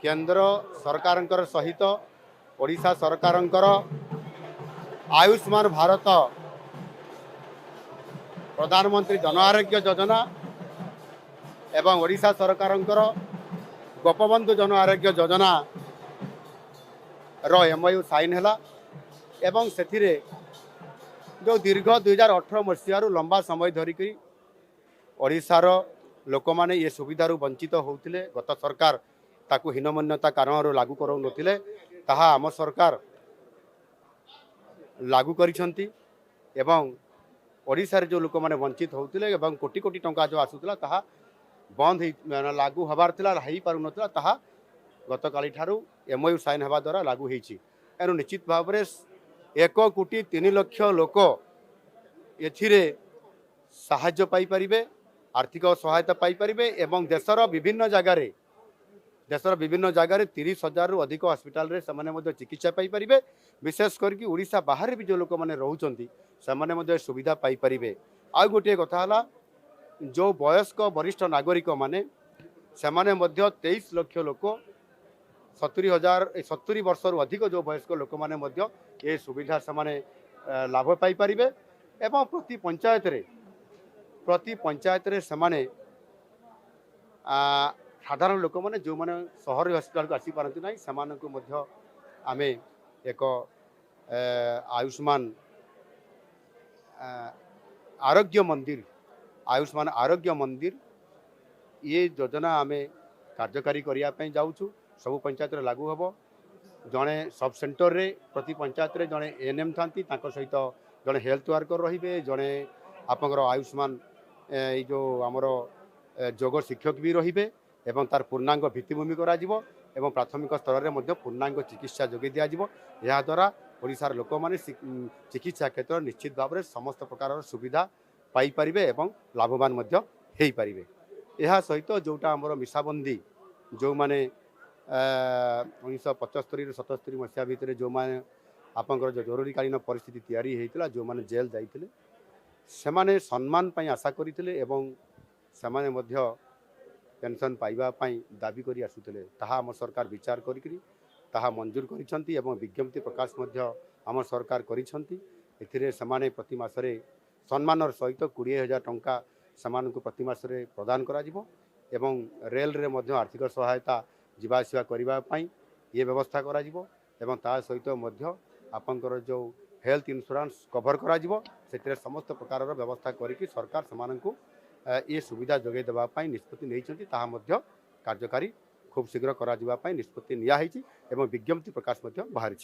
केंद्र सरकार सहित ओडिशा सरकार आयुष्मान भारत प्रधानमंत्री जन आरोग्य योजना एवं ओडिशा सरकार गोपबंधु जन आरोग्य योजना रो एमओयू साइन है एवं से जो दीर्घ 2018 मसीह लंबा समय धरिकी ओडिशार लोक मैंने ये सुविधार वंचित होते गत सरकार ताकू हीनमान्यता कारण लागू करू नथिले ताहा आम सरकार लागू करिसंती एवं ओडिशार जो लोक मैंने वंचित होते कोटी कोटी टंका जो आसूला ताहा बंद लागू हबार थिला हो पारु नथिला ताहा गत काली ठारू एमओयू साइन हेबा द्वारा लागू होईछि। एनु निश्चित भाव में 1,03,00,000 लोक एथिरे साहाय्य पाई परिबे आर्थिक सहायता पाई परिबे एवं देशर विभिन्न जगार 30,000 रु अधिक हॉस्पिटल रे समाने मध्ये चिकित्सा पाई परिबे। विशेष करके ओडिशा बाहर भी जो लोक मैंने रोचंती समाने मध्ये सुविधा पाई परिबे। आ गोटे कथा हला जो वयस्क वरिष्ठ नागरिक माने समाने मध्ये 23 लाख लोक 70 वर्ष रु अधिक जो वयस्क लोक मैंने मध्ये ये सुविधा समाने लाभ पाई परिबे एवं प्रति पंचायत रे समाने साधारण लोक मैंने जो मैंने सहरी हॉस्पिटल को आसी पारती ना सेमानकु मध्य आमे एक आयुष्मान आरोग्य मंदिर ये योजना आमे कार्यकारी करने जाऊँ सबु पंचायत रे लागू हम जड़े सब सेंटर रे प्रति पंचायत रे जड़े एएनएम था सहित जड़े हेल्थ वर्कर रे जड़े आपंकर आयुष्मान जो आमर जोग शिक्षक भी रे एवं तार पूर्णांग भित्तिभूमि करा एवं प्राथमिक स्तर में पूर्णांग चिकित्सा जोगे दिज्व यह द्वारा ओडिशार लोक मैंने चिकित्सा क्षेत्र निश्चित भाव में समस्त प्रकार सुविधा पाई परिबे एवं लाभवान हो पारे। यह सहित जोटा आमर मिसाबंदी जो मैंने 1975 77 मसीहा भितर जो मैंने आपंकर जो जरूरीकालीन परिस्थिति तैयारी होता जो मैंने जेल जाइए से सम्मान पाई आशा करते एवं से पेंशन पाइबापी दाबी कर आसुले आम सरकार विचार करा मंजूर करिसेंती एवं विज्ञप्ति प्रकाश आम सरकार करिसेंती से प्रति मासरे सम्मान सहित 20,000 टंका से प्रति मासरे प्रदान करा एवं रेल रे मध्य आर्थिक सहायता जीवाआसिया करने ये व्यवस्था करा एवं ता सहित आपंकर जो हेल्थ इंश्योरेंस कवर करा समस्त प्रकार व्यवस्था करी सरकार से ये सुविधा जोगे देवाई निष्पत्ति नहीं कार्यकारी खूब शीघ्र करा निष्पत्ति निया एवं विज्ञप्ति प्रकाश बाहरी।